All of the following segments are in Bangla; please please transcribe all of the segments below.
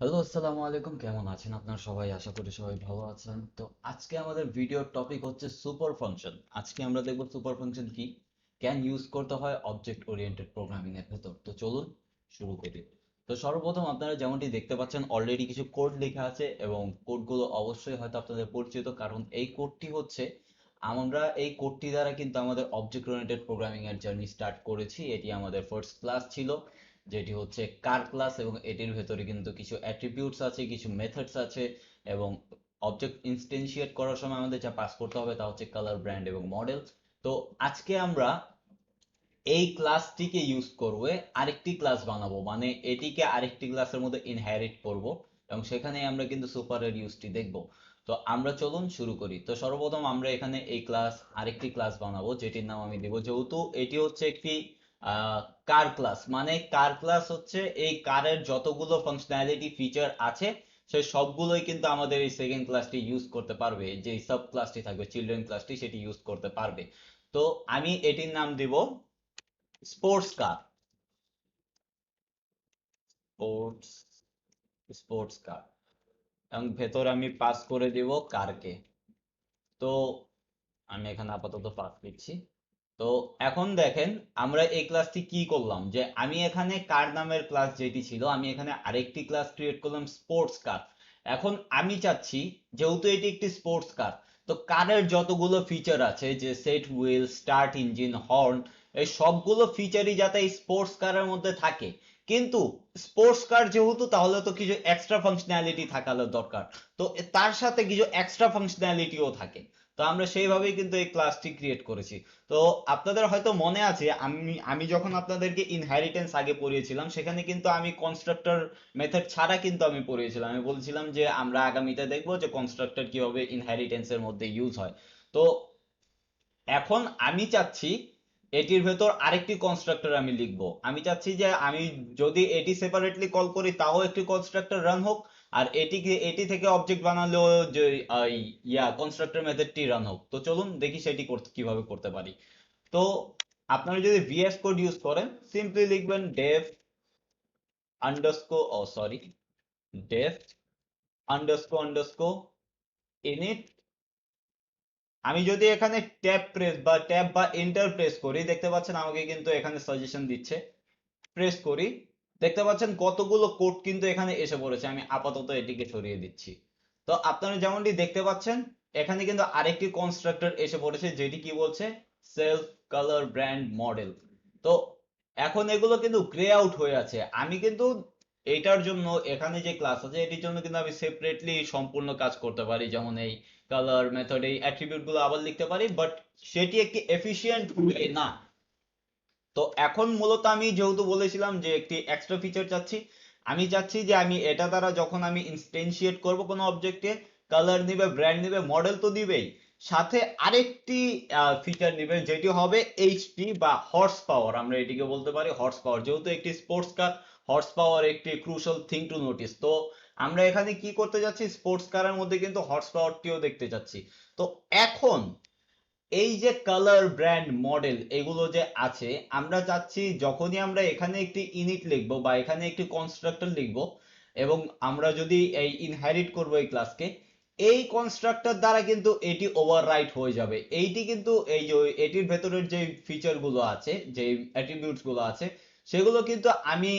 হ্যালো, আসসালামু আলাইকুম। কেমন আছেন আপনারা সবাই? আশা করি সবাই ভালো আছেন। তো আজকে আমাদের ভিডিওর টপিক হচ্ছে সুপার ফাংশন। আজকে আমরা দেখব সুপার ফাংশন কি, ক্যান ইউজ করতে হয় অবজেক্ট ওরিয়েন্টেড প্রোগ্রামিং এর ভেতর। তো চলুন শুরু করি। তো সর্বপ্রথম আপনারা যেমনটি দেখতে পাচ্ছেন অলরেডি কিছু কোড লেখা আছে এবং কোডগুলো অবশ্যই হয়তো আপনাদের পরিচিত, কারণ এই কোডটি হচ্ছে আমরা এই কোডটি দ্বারা কিন্তু আমাদের অবজেক্ট ওরিয়েন্টেড প্রোগ্রামিং এর জার্নি স্টার্ট করেছি। এটি আমাদের ফার্স্ট ক্লাস ছিল, যেটি হচ্ছে কার ক্লাস, এবং এটির ভেতরে কিন্তু কিছু অ্যাট্রিবিউটস আছে, কিছু মেথডস আছে, এবং অবজেক্ট ইনস্টেন্সিয়েট করার সময় আমাদের যা পাস করতে হবে তা হচ্ছে কালার, ব্র্যান্ড এবং মডেল। তো আজকে আমরা এই ক্লাসটিকে ইউজ করবে আরেকটি ক্লাস বানাবো, মানে এটিকে আরেকটি ক্লাসের মধ্যে ইনহেরিট করব, এবং সেখানে আমরা কিন্তু সুপারের ইউজটি দেখব। তো আমরা চলুন শুরু করি। তো সর্বপ্রথম আমরা এখানে এই ক্লাস আরেকটি ক্লাস বানাবো, যেটির নাম আমি দিব, যেহেতু এটি হচ্ছে একটি কার ক্লাস, মানে কার ক্লাস হচ্ছে এই কারের যতগুলো ফাংশনালিটি ফিচার আছে সে সবগুলোই কিন্তু আমাদের এই সেকেন্ড ক্লাসটি ইউজ করতে পারবে। যে সাব ক্লাসটি থাকবে চিলড্রেন ক্লাসটি, সেটি ইউজ করতে পারবে। তো আমি এটির নাম দিব sports car. Sports sports car, এবং ভেতর আমি পাস করে দিব কারকে। তো আমি এখানে আপাতত পাস লিখছি। তো এখন দেখেন আমরা এই ক্লাসটি কি করলাম, যে আমি এখানে কার নামের ক্লাস যেটি ছিল, আমি এখানে আরেকটি ক্লাস ক্রিয়েট করলাম স্পোর্টস কার। এখন আমি চাচ্ছি, যেহেতু এটি একটি স্পোর্টস কার, তো কারের যতগুলো ফিচার আছে, যে set wheel, start engine, horn, এই সবগুলো ফিচারই যাতে এই স্পোর্টস কারের মধ্যে থাকে। কিন্তু স্পোর্টস কার যেহেতু, তাহলে তো কিছু এক্সট্রা ফাংশনালিটি থাকার দরকার। তো তার সাথে কিছু এক্সট্রা ফাংশনালিটিও থাকে। তো আমরা সেইভাবেই কিন্তু এই ক্লাসটি ক্রিয়েট করেছি। তো আপনাদের হয়তো মনে আছে, আমি আমি যখন আপনাদেরকে ইনহেরিটেন্স আগে পড়িয়েছিলাম, সেখানে কিন্তু আমি কনস্ট্রাক্টর মেথড ছাড়া কিন্তু আমি পড়িয়েছিলাম। আমি বলছিলাম যে আমরা আগামীতে দেখবো যে কনস্ট্রাক্টর কিভাবে ইনহেরিটেন্সের মধ্যে ইউজ হয়। তো এখন আমি চাচ্ছি এটির ভেতর আরেকটি কনস্ট্রাক্টর আমি লিখব। আমি চাচ্ছি যে আমি যদি এটি সেপারেটলি কল করি তাও একটি কনস্ট্রাক্টর রান হোক, আর এটি থেকে অবজেক্ট বানালেও যে কনস্ট্রাক্টর মেথডটি রান হোক। তো চলুন দেখি সেটি কিভাবে করতে পারি। তো আপনারা যদি ভিএস কোড ইউজ করেন, সিম্পলি লিখবেন ডেভ আন্ডারস্কোর, ও সরি, ডেভ আন্ডারস্কোর ইনিট। আমি যদি এখানে ট্যাব বা এন্টার প্রেস করি, দেখতে পাচ্ছেন আমাকে কিন্তু এখানে সাজেশন দিচ্ছে। প্রেস করি, দেখতে পাচ্ছেন কতগুলো কোড কিন্তু এখানে এসে পড়েছে। আমি আপাতত এটিকে সরিয়ে দিচ্ছি। তো আপনারা যেমনটি দেখতে পাচ্ছেন, এখানে কিন্তু আরেকটি কনস্ট্রাক্টর এসে পড়েছে, যেটি কি বলছে, সেলফ, কালার, ব্র্যান্ড, মডেল। তো এখন এগুলো কিন্তু গ্রে আউট হয়ে আছে। আমি কিন্তু এইটার জন্য এখানে যে ক্লাস আছে এটির জন্য কিন্তু আমি সেপারেটলি সম্পূর্ণ কাজ করতে পারি, যেমন এই কালার মেথড, এই অ্যাট্রিবিউট গুলো আবার লিখতে পারি, বাট সেটি একটি এফিশিয়েন্ট ওয়ে না। তো এখন মূলত আমি যেহেতু বলেছিলাম যে একটি এক্সট্রা ফিচার চাচ্ছি, আমি চাচ্ছি যে আমি এটা দ্বারা যখন আমি ইনস্টেন্সিয়েট করব কোনো অবজেক্টে, কালার নিবে, ব্র্যান্ড নিবে, মডেল তো দিবেই, সাথে আরেকটি ফিচার নিবে, যেটি হবে এইচপি বা হর্স পাওয়ার। আমরা এটিকে বলতে পারি হর্স পাওয়ার, যেহেতু একটি স্পোর্টস কার, হর্স পাওয়ার একটি ক্রুশাল থিং টু নোটিস। তো আমরা এখানে কি করতে যাচ্ছি, স্পোর্টস কারের মধ্যে কিন্তু হর্স পাওয়ারটিও দেখতে যাচ্ছি। তো এখন এই যে কালার, ব্র্যান্ড, মডেল এগুলো যে আছে, আমরা চাচ্ছি যখনই আমরা এখানে একটি ইনিট লিখবো বা এখানে একটি কনস্ট্রাক্টর লিখবো, এবং আমরা যদি এই ইনহেরিট করবো এই ক্লাসকে, এই কনস্ট্রাক্টর দ্বারা কিন্তু এটি ওভাররাইট হয়ে যাবে। এইটি কিন্তু এই যে এটির ভেতরের যে ফিচার গুলো আছে, যে অ্যাট্রিবিউটস গুলো আছে, সেগুলো কিন্তু আমি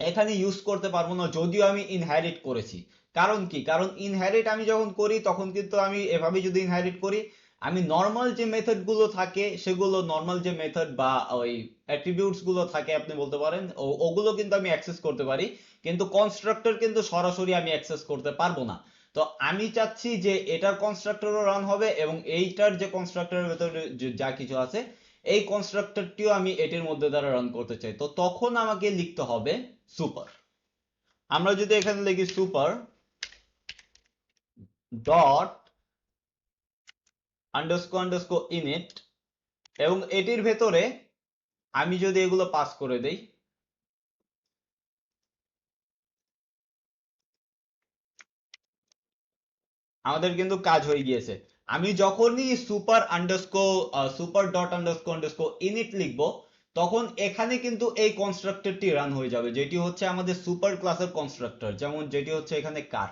এখানে ইউজ করতে পারবো না, যদিও আমি ইনহেরিট করেছি। কারণ কি, কারণ ইনহেরিট আমি যখন করি তখন কিন্তু আমি এভাবে যদি ইনহেরিট করি, আমি নর্মাল যে মেথড গুলো থাকে, সেগুলো নর্মাল যে মেথড বা ওই অ্যাট্রিবিউটস গুলো থাকে আপনি বলতে পারেন, ওগুলো কিন্তু আমি অ্যাক্সেস করতে পারি, কিন্তু কনস্ট্রাক্টর কিন্তু সরাসরি আমি অ্যাক্সেস করতে পারবো না। তো আমি চাচ্ছি যে এটার কনস্ট্রাক্টরও রান হবে, এবং এইটার যে কনস্ট্রাক্টরের ভেতরে যা কিছু আছে, এই কনস্ট্রাক্টরটিও আমি এটির মধ্যে দ্বারা রান করতে চাই। তো তখন আমাকে লিখতে হবে সুপার। আমরা যদি এখানে লিখি সুপার ডট আন্ডারস্কোর ইনিট, এবং এটির ভেতরে আমি যদি এগুলো পাস করে দেই, আমাদের কিন্তু কাজ হয়ে গিয়েছে। আমি যখনই সুপার ডট আন্ডারস্কোর ইনিট লিখবো, তখন এখানে কিন্তু এই কনস্ট্রাক্টরটি রান হয়ে যাবে, যেটি হচ্ছে আমাদের সুপার ক্লাসের কনস্ট্রাক্টর, যেমন যেটি হচ্ছে এখানে কার।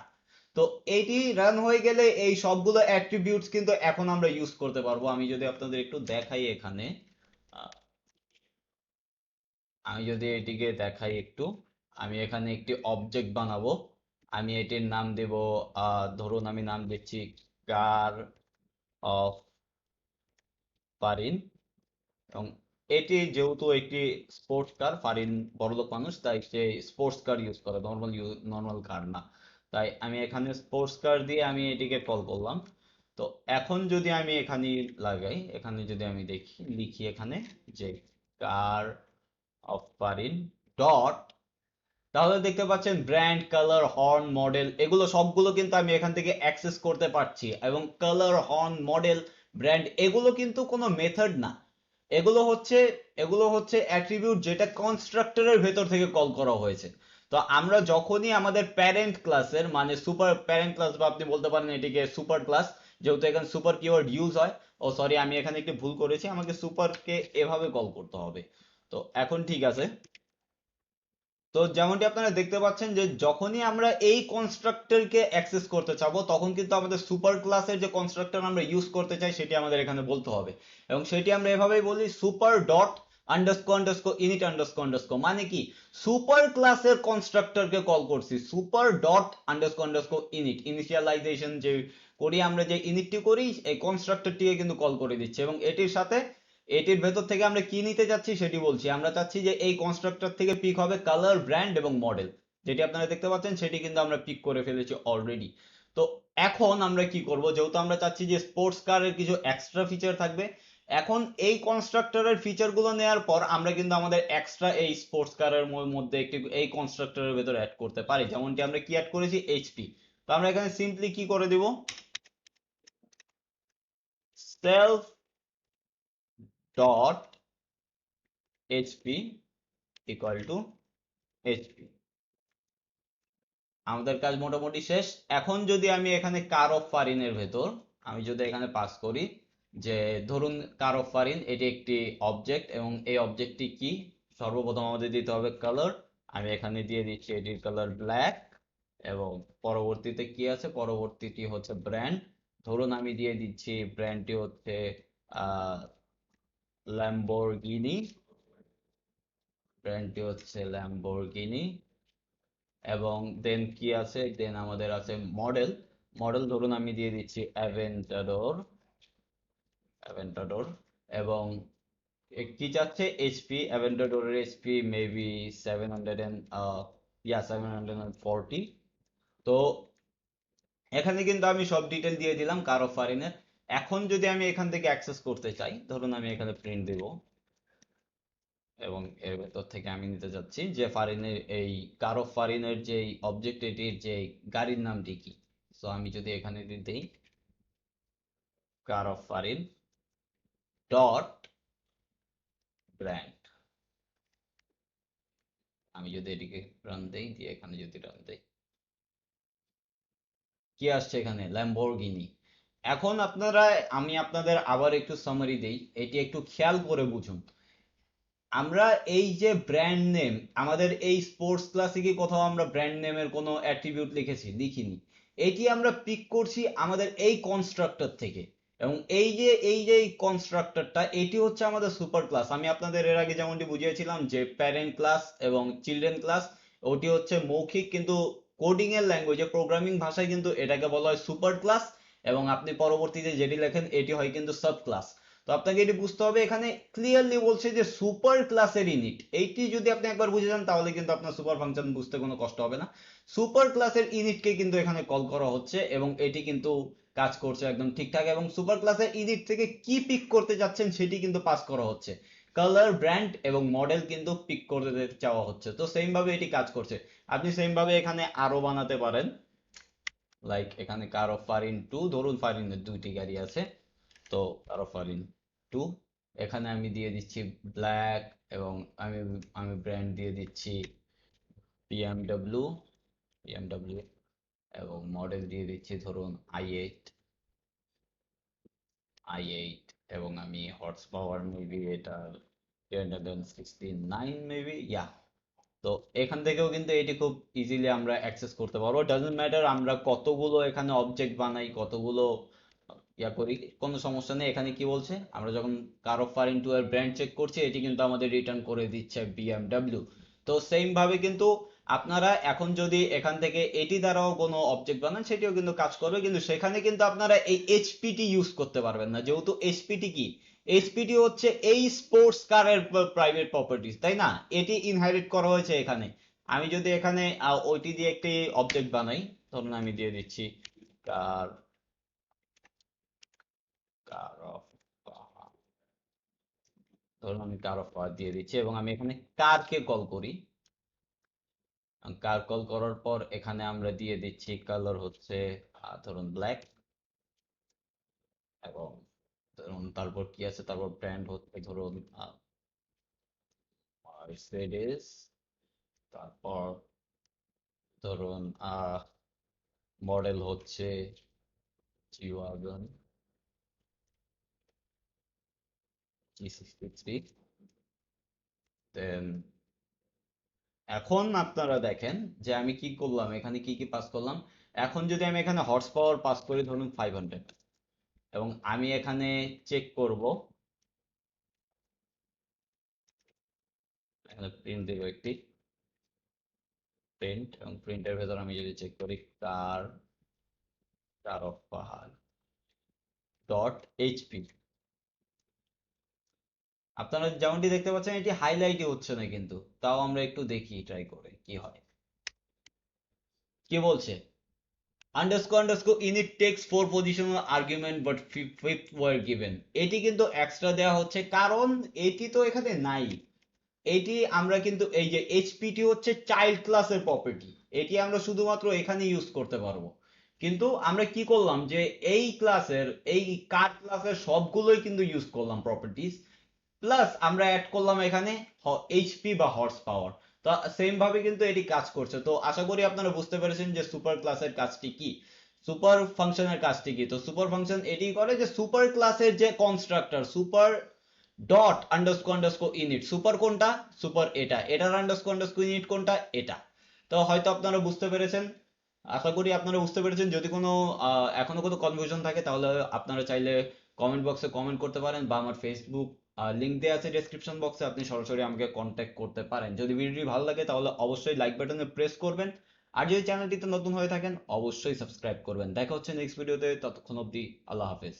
তো এটি রান হয়ে গেলে এই সবগুলো অ্যাট্রিবিউটস কিন্তু এখন আমরা ইউজ করতে পারবো। আমি যদি আপনাদের একটু দেখাই এখানে, আহ, আমি যদি এটিকে দেখাই একটু, আমি এখানে একটি অবজেক্ট বানাবো। আমি এটির নাম দেব, ধরুন আমি নাম দিচ্ছি কার অফ ফারিন। এবং এটি যেহেতু একটি স্পোর্টস কার, ফারিন বড়লোক মানুষ, তাই সে স্পোর্টস কার ইউজ করে, নর্মাল কার না। তাই আমি এখানে স্পোর্টস কার দিয়ে আমি এটিকে কল করলাম। তো এখন যদি আমি এখানে লাগাই, এখানে যদি আমি দেখি, লিখি এখানে যে কার অফ ফারিন ডট, তাহলে দেখতে পাচ্ছেন ব্র্যান্ড, কালার, হর্ন, মডেল, এগুলো সবগুলো কিন্তু আমি এখান থেকে অ্যাক্সেস করতে পারছি। এবং কালার, হর্ন, মডেল, ব্র্যান্ড এগুলো কিন্তু কোনো মেথড না, এগুলো হচ্ছে এগুলো হচ্ছে অ্যাট্রিবিউট যেটা কনস্ট্রাক্টরের ভেতর থেকে কল করা হয়েছে। তো আমরা যখনই আমাদের প্যারেন্ট ক্লাসের, মানে সুপার প্যারেন্ট ক্লাস, বা আপনি বলতে পারেন এটিকে সুপার ক্লাস, যেহেতু এখানে সুপার কিওয়ার্ড ইউজ হয়। ও সরি, আমি এখানে একটি ভুল করেছি, আমাকে সুপারকে এভাবে কল করতে হবে। তো এখন ঠিক আছে। তো যেমনটি আপনারা দেখতে পাচ্ছেন যে যখনই আমরা এই কনস্ট্রাক্টরকে অ্যাক্সেস করতে চাবো, তখন কিন্তু আমাদের সুপার ক্লাসের যে কনস্ট্রাক্টর আমরা ইউজ করতে চাই সেটি আমাদের এখানে বলতে হবে। এবং সেটি আমরা এভাবেই বলি, super dot underscore underscore init underscore underscore, মানে কি সুপার ক্লাসের কনস্ট্রাক্টরকে কল করছি super dot underscore underscore init, initialisation যে করি আমরা, যে ইনিটটি করি, এই কনস্ট্রাক্টরটিকে কিন্তু কল করে দিচ্ছে। এবং এটির সাথে, এটির ভেতর থেকে আমরা কি নিতে যাচ্ছি সেটি বলছি। আমরা চাচ্ছি যে এই কনস্ট্রাক্টর থেকে পিক হবে কালার, ব্র্যান্ড এবং মডেল, যেটি আপনারা দেখতে পাচ্ছেন সেটি কিন্তু আমরা পিক করে ফেলেছি অলরেডি। তো এখন আমরা কি করব, যেহেতু আমরা চাচ্ছি যে স্পোর্টস কারের কিছু এক্সট্রা ফিচার থাকবে, এখন এই কনস্ট্রাক্টরের ফিচারগুলো নেওয়ার পর আমরা কিন্তু আমাদের এক্সট্রা এই স্পোর্টস কারের মধ্যে একটি এই কনস্ট্রাক্টরের ভেতর অ্যাড করতে পারি, যেমনটি আমরা কি অ্যাড করেছি, এইচপি। তো আমরা এখানে সিম্পলি কি করে দিব, self dot HP equal to HP. আমাদের কাজ মোটামুটি শেষ। এখন যদি আমি এখানে কার অফ ফারিনের ভেতর, আমি যদি এখানে পাস করি যে ধরুন কার অফ ফারিন এটি একটি অবজেক্ট, এবং এই অবজেক্টটি কি, সর্বপ্রথম আমাদের দিতে হবে কালার। আমি এখানে দিয়ে দিচ্ছি এটির কালার ব্ল্যাক। এবং পরবর্তীতে কি আছে, পরবর্তীটি হচ্ছে ব্র্যান্ড। ধরুন আমি দিয়ে দিচ্ছি ব্র্যান্ডটি হচ্ছে আহ ল্যাম্বোরগিনি, ব্র্যান্ডটি হচ্ছে ল্যাম্বোরগিনি। এবং দেন কি আছে, দেন আমাদের আছে মডেল। মডেল ধরুন আমি দিয়ে দিচ্ছি অ্যাভেন্টাডোর, অ্যাভেন্টাডোর। এবং কি চাচ্ছে, এইচপি, অ্যাভেন্টাডোরের এইচপি মেবি 700 740। তো এখানে কিন্তু আমি সব ডিটেল দিয়ে দিলাম কার অফ ফারিনের। এখন যদি আমি এখান থেকে অ্যাক্সেস করতে চাই, ধরুন আমি এখানে প্রিন্ট দেব, এবং এর ভেতর থেকে আমি নিতে যাচ্ছি যে ফারিনের এই কার অফ ফারিনের যে অবজেক্ট, এটির যে গাড়ির নামটি কি। সো আমি যদি এখানে দিই কার অফ ফারিন ডট ব্র্যান্ড, আমি যদি এটিকে রান দেই, দিয়ে এখানে যদি রান দেই, কি আসছে এখানে, ল্যাম্বরগিনি। এখন আপনারা, আমি আপনাদের আবার একটু সামারি দেই, এটি একটু খেয়াল করে বুঝুন। আমরা এই যে ব্র্যান্ড নেম, আমাদের এই স্পোর্টস ক্লাসে কি কোথাও আমরা ব্র্যান্ড নেমের কোনো অ্যাট্রিবিউট লিখেছি, লিখিনি। এটি আমরা পিক করছি আমাদের এই কনস্ট্রাক্টর থেকে। এবং এই যে এই কনস্ট্রাক্টরটা, এটি হচ্ছে আমাদের সুপার ক্লাস। আমি আপনাদের এর আগে যেমনটি বুঝিয়েছিলাম যে প্যারেন্ট ক্লাস এবং চিলড্রেন ক্লাস, ওটি হচ্ছে মৌখিক, কিন্তু কোডিং এর ল্যাঙ্গুয়েজে, প্রোগ্রামিং ভাষায় কিন্তু এটাকে বলা হয় সুপার ক্লাস। এবং আপনি পরবর্তীতে যেটি লেখেন এটি হয় কিন্তু সাব ক্লাস। তো আপনাকে এটি বুঝতে হবে, এখানে ক্লিয়ারলি বলছে যে সুপার ক্লাসের ইনিট, এইটি যদি আপনি একবার বুঝে যান তাহলে কিন্তু আপনার সুপার ফাংশন বুঝতে কোনো কষ্ট হবে না। সুপার ক্লাসের ইনিটকে কিন্তু এখানে কল করা হচ্ছে, এবং এটি কিন্তু কাজ করছে একদম ঠিকঠাক। এবং সুপার ক্লাসের ইনিট থেকে কি পিক করতে যাচ্ছেন সেটি কিন্তু পাস করা হচ্ছে, কালার, ব্র্যান্ড এবং মডেল কিন্তু পিক করতে চাওয়া হচ্ছে। তো সেম ভাবে এটি কাজ করছে। আপনি সেম ভাবে এখানে আরো বানাতে পারেন, লাইক এখানে কার অফ ফারিন টু, ধরুন ফারিনের দুইটি গাড়ি আছে, তো কারো ফারিন টু, এখানে আমি দিয়ে দিচ্ছি ব্ল্যাক। এবং আমি আমি ব্র্যান্ড দিয়ে দিচ্ছি বিএমডব্লিউ, বিএমডব্লিউ। এবং মডেল দিয়ে দিচ্ছি ধরুন আই এইট। এবং আমি হর্স পাওয়ার মেবি এটা 369 মেবি, ইয়া। তো এখান থেকেও কিন্তু এটি খুব ইজিলি আমরা অ্যাক্সেস করতে পারবো। ডাজন্ট ম্যাটার আমরা কতগুলো এখানে অবজেক্ট বানাই, কতগুলো ইয়া করি, কোনো সমস্যা নেই। এখানে কি বলছে, আমরা যখন কার অফ ফরেন টু এর ব্র্যান্ড চেক করছি, এটি কিন্তু আমাদের রিটার্ন করে দিচ্ছে বিএমডব্লিউ। তো সেম ভাবে কিন্তু আপনারা এখন যদি এখান থেকে এটি দ্বারাও কোনো অবজেক্ট বানান, সেটিও কিন্তু কাজ করবে, কিন্তু সেখানে কিন্তু আপনারা এই এইচপিটি ইউজ করতে পারবেন না, যেহেতু এইচপিটি কি, এইচপিটি হচ্ছে এই স্পোর্টস কারের প্রাইভেট প্রপার্টিজ, তাই না? এটি ইনহেরিট করা হয়েছে এখানে। আমি যদি এখানে ওইটি দিয়ে একটি অবজেক্ট বানাই, ধরুন আমি দিয়ে দিচ্ছি কার, কার অফ, ধরুন আমি কার অফ দিয়ে দিচ্ছি, এবং আমি এখানে কারকে কল করি। কার কল করার পর এখানে আমরা দিয়ে দিচ্ছি কালার হচ্ছে ধরুন ব্ল্যাক, এবং ধরুন তারপর কি আছে, তারপর ব্র্যান্ড হচ্ছে ধরুন মার্সিডিজ, তারপর ধরুন মডেল হচ্ছে জি ওয়াগন G63। দেন এখন আপনারা দেখেন যে আমি কি করলাম, এখানে কি কি পাস করলাম। এখন যদি আমি এখানে হর্স পাওয়ার পাস করি ধরুন 500, এবং আমি এখানে চেক করব, এখানে প্রিন্ট দেব একটি প্রিন্ট, এবং প্রিন্টের ভেতর আমি যদি চেক করি কার, কার অফ পাহাড় ডট এইচপি, আপনারা যেমনটি দেখতে পাচ্ছেন এটি হাইলাইটই হচ্ছে না, কিন্তু তাও আমরা একটু দেখি ট্রাই করে কি হয়। কি বলছে, underscore init takes four positional argument but fifth were given. এটি কিন্তু এক্সট্রা দেওয়া হচ্ছে, কারণ এটি তো এখানে নাই। এটি আমরা কিন্তু এই যে এইচপিটি হচ্ছে চাইল্ড ক্লাসের প্রপার্টি, এটি আমরা শুধুমাত্র এখানে ইউজ করতে পারবো। কিন্তু আমরা কি করলাম যে এই ক্লাসের, এই কার ক্লাসের সবগুলোই কিন্তু ইউজ করলাম প্রপার্টিজ, প্লাস আমরা অ্যাড করলাম এখানে এইচপি বা হর্স পাওয়ার। তো সেম ভাবে কিন্তু এটি কাজ করছে। তো আশা করি আপনারা বুঝতে পেরেছেন যে সুপার ক্লাসের কাজটি কি, সুপার ফাংশনের কাজটি কি। তো সুপার ফাংশন এটি করে যে সুপার ক্লাসের যে constructor super dot underscore init, super কোনটা, সুপার এটা, এটার আন্ডারস্কোর ইনিট কোনটা, এটা। তো হয়তো আপনারা বুঝতে পেরেছেন, আশা করি আপনারা বুঝতে পেরেছেন। যদি কোনো এখনো কোনো কনফিউশন থাকে তাহলে আপনারা চাইলে কমেন্ট বক্সে কমেন্ট করতে পারেন, বা আমার ফেসবুক লিংক দেওয়া আছে ডেসক্রিপশন বক্সে, আপনি সরাসরি আমাকে কন্ট্যাক্ট করতে পারেন। যদি ভিডিওটি ভালো লাগে তাহলে অবশ্যই লাইক বাটনে প্রেস করবেন, আর যদি চ্যানেলটিতে নতুন হয়ে থাকেন অবশ্যই সাবস্ক্রাইব করবেন। দেখা হচ্ছে নেক্সট ভিডিওতে, ততক্ষণ অবধি আল্লাহ হাফেজ।